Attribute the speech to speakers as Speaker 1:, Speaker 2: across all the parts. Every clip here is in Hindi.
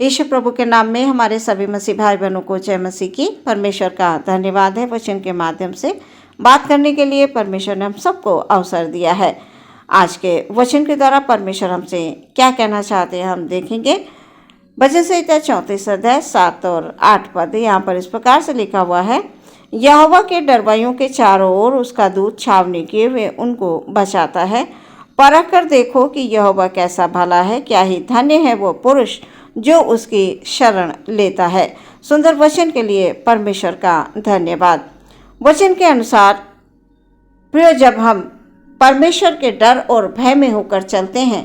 Speaker 1: यीशु प्रभु के नाम में हमारे सभी मसीह भाई बहनों को जय मसीह की। परमेश्वर का धन्यवाद है वचन के माध्यम से बात करने के लिए परमेश्वर ने हम सबको अवसर दिया है। आज के वचन के द्वारा परमेश्वर हमसे क्या कहना चाहते हैं हम देखेंगे। भजन संहिता 34 अध्याय 7 और 8 पद यहाँ पर इस प्रकार से लिखा हुआ है। यहोवा के डरवाइयों के चारों ओर उसका दूत छावनी किए हुए उनको बचाता है। परख कर देखो कि यहोवा कैसा भला है, क्या ही धन्य है वो पुरुष जो उसकी शरण लेता है। सुंदर वचन के लिए परमेश्वर का धन्यवाद। वचन के अनुसार प्रिय, जब हम परमेश्वर के डर और भय में होकर चलते हैं,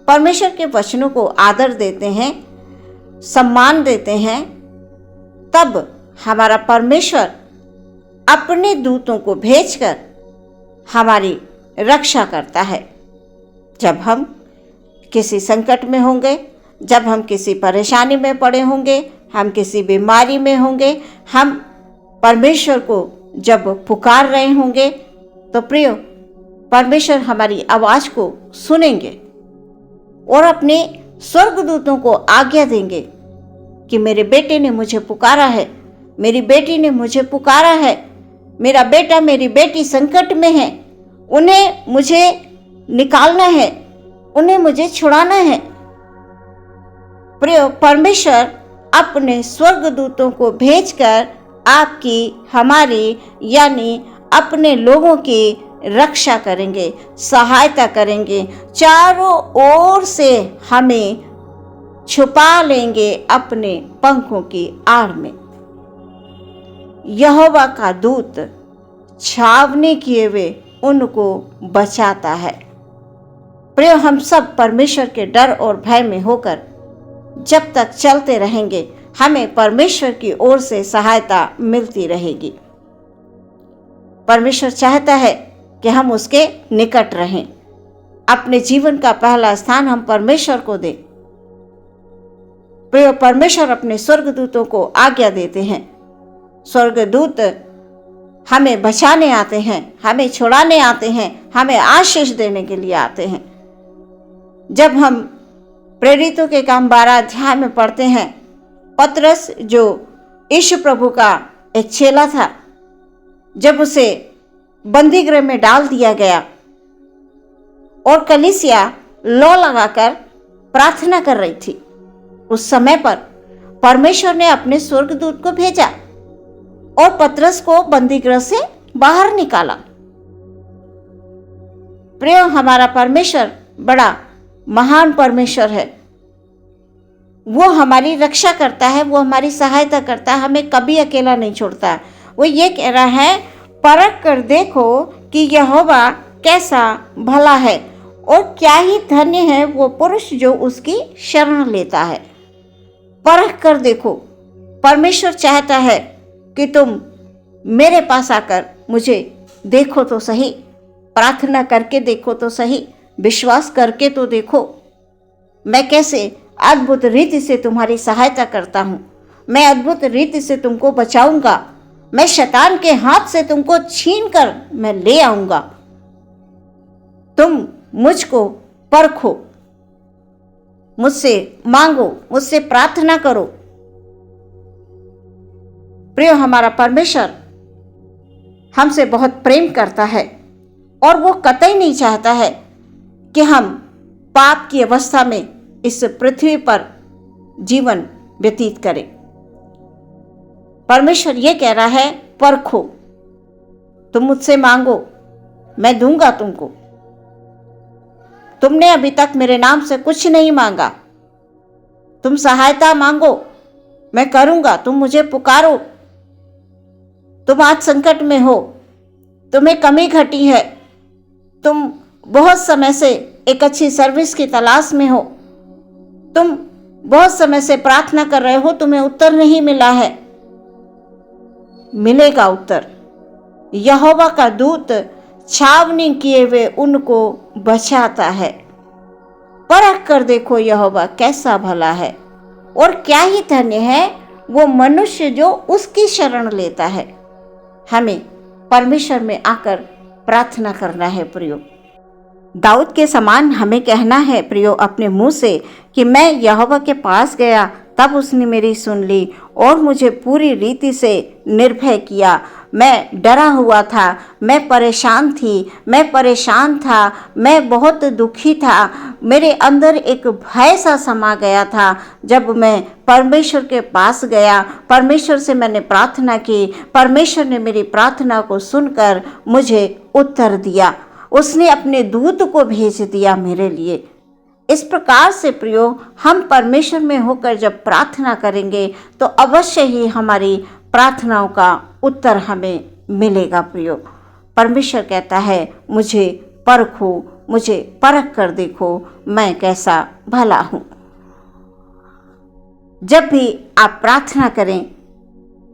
Speaker 1: परमेश्वर के वचनों को आदर देते हैं, सम्मान देते हैं, तब हमारा परमेश्वर अपने दूतों को भेजकर हमारी रक्षा करता है। जब हम किसी संकट में होंगे, जब हम किसी परेशानी में पड़े होंगे, हम किसी बीमारी में होंगे, हम परमेश्वर को जब पुकार रहे होंगे, तो प्रियो परमेश्वर हमारी आवाज़ को सुनेंगे और अपने स्वर्गदूतों को आज्ञा देंगे कि मेरे बेटे ने मुझे पुकारा है, मेरी बेटी ने मुझे पुकारा है, मेरा बेटा मेरी बेटी संकट में है, उन्हें मुझे निकालना है, उन्हें मुझे छुड़ाना है। प्रिय, परमेश्वर अपने स्वर्गदूतों को भेजकर आपकी, हमारी यानी अपने लोगों की रक्षा करेंगे, सहायता करेंगे, चारों ओर से हमें छुपा लेंगे अपने पंखों की आड़ में। यहोवा का दूत छावनी किए हुए उनको बचाता है। प्रिय, हम सब परमेश्वर के डर और भय में होकर जब तक चलते रहेंगे, हमें परमेश्वर की ओर से सहायता मिलती रहेगी। परमेश्वर चाहता है कि हम उसके निकट रहें। अपने जीवन का पहला स्थान हम परमेश्वर को दें। प्रिय, परमेश्वर अपने स्वर्गदूतों को आज्ञा देते हैं। स्वर्गदूत हमें बचाने आते हैं, हमें छुड़ाने आते हैं, हमें आशीष देने के लिए आते हैं। जब हम प्रेरितों के काम 12 अध्याय में पढ़ते हैं, पतरस जो यीशु प्रभु का एक चेला था, जब उसे बंदी गृह में डाल दिया गया और कलीसिया लौ लगाकर प्रार्थना कर रही थी, उस समय पर परमेश्वर ने अपने स्वर्गदूत को भेजा और पतरस को बंदी गृह से बाहर निकाला। प्रिय, हमारा परमेश्वर बड़ा महान परमेश्वर है। वो हमारी रक्षा करता है, वो हमारी सहायता करता है, हमें कभी अकेला नहीं छोड़ता। वो ये कह रहा है, परख कर देखो कि यहोवा कैसा भला है और क्या ही धन्य है वो पुरुष जो उसकी शरण लेता है। परख कर देखो। परमेश्वर चाहता है कि तुम मेरे पास आकर मुझे देखो तो सही, प्रार्थना करके देखो तो सही, विश्वास करके तो देखो, मैं कैसे अद्भुत रीति से तुम्हारी सहायता करता हूँ। मैं अद्भुत रीति से तुमको बचाऊंगा। मैं शैतान के हाथ से तुमको छीन कर मैं ले आऊंगा। तुम मुझको परखो, मुझसे मांगो, मुझसे प्रार्थना करो। प्रिय, हमारा परमेश्वर हमसे बहुत प्रेम करता है और वो कतई नहीं चाहता है कि हम पाप की अवस्था में इस पृथ्वी पर जीवन व्यतीत करें। परमेश्वर ये कह रहा है, परखो, तुम मुझसे मांगो, मैं दूंगा तुमको। तुमने अभी तक मेरे नाम से कुछ नहीं मांगा, तुम सहायता मांगो, मैं करूंगा। तुम मुझे पुकारो। तुम आज संकट में हो, तुम्हें कमी घटी है, तुम बहुत समय से एक अच्छी सर्विस की तलाश में हो, तुम बहुत समय से प्रार्थना कर रहे हो, तुम्हें उत्तर नहीं मिला है, मिलेगा उत्तर। यहोवा का दूत छावनी किए हुए उनको बचाता है। परख कर देखो यहोवा कैसा भला है और क्या ही धन्य है वो मनुष्य जो उसकी शरण लेता है। हमें परमेश्वर में आकर प्रार्थना करना है प्रियो। दाऊद के समान हमें कहना है प्रियो अपने मुंह से कि मैं यहोवा के पास गया तब उसने मेरी सुन ली और मुझे पूरी रीति से निर्भय किया। मैं डरा हुआ था, मैं परेशान थी, मैं परेशान था, मैं बहुत दुखी था। मेरे अंदर एक भय सा समा गया था। जब मैं परमेश्वर के पास गया, परमेश्वर से मैंने प्रार्थना की, परमेश्वर ने मेरी प्रार्थना को सुनकर मुझे उत्तर दिया। उसने अपने दूत को भेज दिया मेरे लिए। इस प्रकार से प्रियो, हम परमेश्वर में होकर जब प्रार्थना करेंगे तो अवश्य ही हमारी प्रार्थनाओं का उत्तर हमें मिलेगा। प्रियो, परमेश्वर कहता है, मुझे परखो, मुझे परख कर देखो, मैं कैसा भला हूँ। जब भी आप प्रार्थना करें,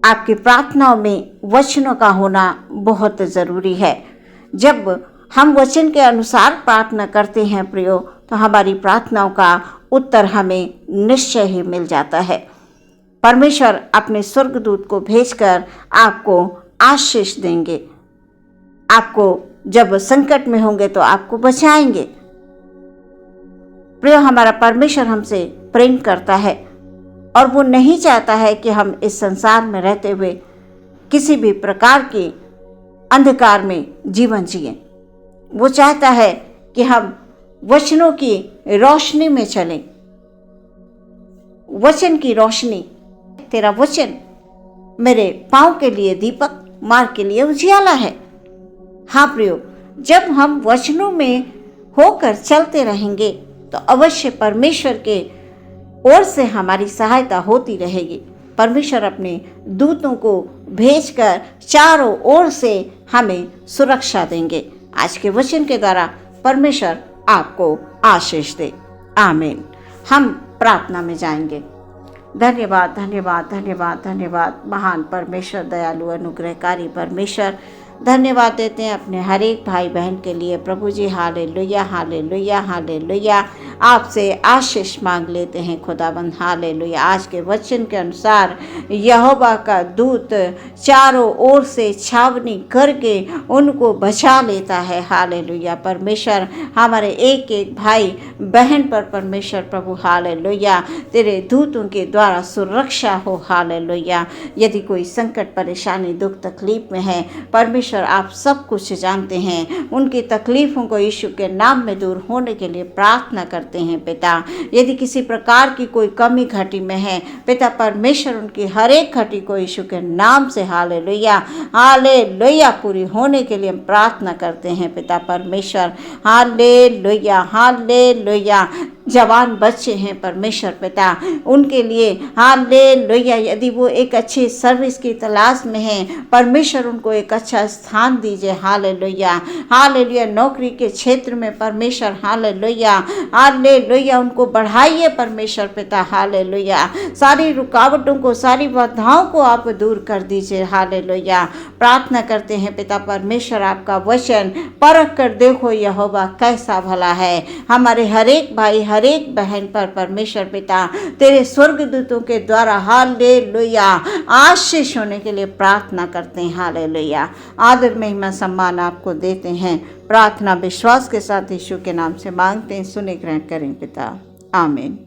Speaker 1: आपकी प्रार्थनाओं में वचनों का होना बहुत ज़रूरी है। जब हम वचन के अनुसार प्रार्थना करते हैं प्रियो, तो हमारी प्रार्थनाओं का उत्तर हमें निश्चय ही मिल जाता है। परमेश्वर अपने स्वर्गदूत को भेजकर आपको आशीष देंगे। आपको जब संकट में होंगे तो आपको बचाएंगे। प्रिय, हमारा परमेश्वर हमसे प्रेम करता है और वो नहीं चाहता है कि हम इस संसार में रहते हुए किसी भी प्रकार के अंधकार में जीवन जिए। वो चाहता है कि हम वचनों की रोशनी में चलें। वचन की रोशनी, तेरा वचन मेरे पांव के लिए दीपक, मार्ग के लिए उजियाला है। हाँ प्रियो, जब हम वचनों में होकर चलते रहेंगे तो अवश्य परमेश्वर के ओर से हमारी सहायता होती रहेगी। परमेश्वर अपने दूतों को भेजकर चारों ओर से हमें सुरक्षा देंगे। आज के वचन के द्वारा परमेश्वर आपको आशीष दे। आमीन। हम प्रार्थना में जाएंगे। धन्यवाद, धन्यवाद, धन्यवाद, धन्यवाद महान परमेश्वर, दयालु अनुग्रहकारी परमेश्वर, धन्यवाद देते हैं अपने हर एक भाई बहन के लिए। प्रभु जी, हालेलुया, हालेलुया, हालेलुया। आपसे आशीष मांग लेते हैं खुदाबंद, हालेलुया। आज के वचन के अनुसार यहोवा का दूत चारों ओर से छावनी करके उनको बचा लेता है। हालेलुया। परमेश्वर, हमारे एक एक भाई बहन पर परमेश्वर प्रभु, हालेलुया, तेरे दूतों के द्वारा सुरक्षा हो। हालेलुया। यदि कोई संकट, परेशानी, दुख, तकलीफ में है, परमेश्वर आप सब कुछ जानते हैं। उनकी तकलीफों को यीशु के नाम में दूर होने के लिए प्रार्थना करते हैं पिता। यदि किसी प्रकार की कोई कमी घटी में है पिता, परमेश्वर उनकी हर एक घटी को यीशु के नाम से, हालेलुया, हालेलुया, पूरी होने के लिए हम प्रार्थना करते हैं पिता परमेश्वर। Hallelujah, hallelujah. जवान बच्चे हैं परमेश्वर पिता, उनके लिए हालेलुया, यदि वो एक अच्छी सर्विस की तलाश में हैं, परमेश्वर उनको एक अच्छा स्थान दीजिए। Hallelujah, hallelujah. नौकरी के क्षेत्र में परमेश्वर, हालेलुया, हालेलुया, उनको बढ़ाइए परमेश्वर पिता। हालेलुया। सारी रुकावटों को, सारी बाधाओं को आप दूर कर दीजिए। हालेलुया। प्रार्थना करते हैं पिता परमेश्वर, आपका वचन परख कर देखो यहोवा कैसा भला है। हमारे हर एक भाई, हर एक बहन पर परमेश्वर पिता तेरे स्वर्गदूतों के द्वारा, हालेलुया, आशीष होने के लिए प्रार्थना करते हैं। हालेलुया। आदर, महिमा, सम्मान आपको देते हैं। प्रार्थना विश्वास के साथ यीशु के नाम से मांगते हैं, सुने ग्रहण करें पिता। आमीन।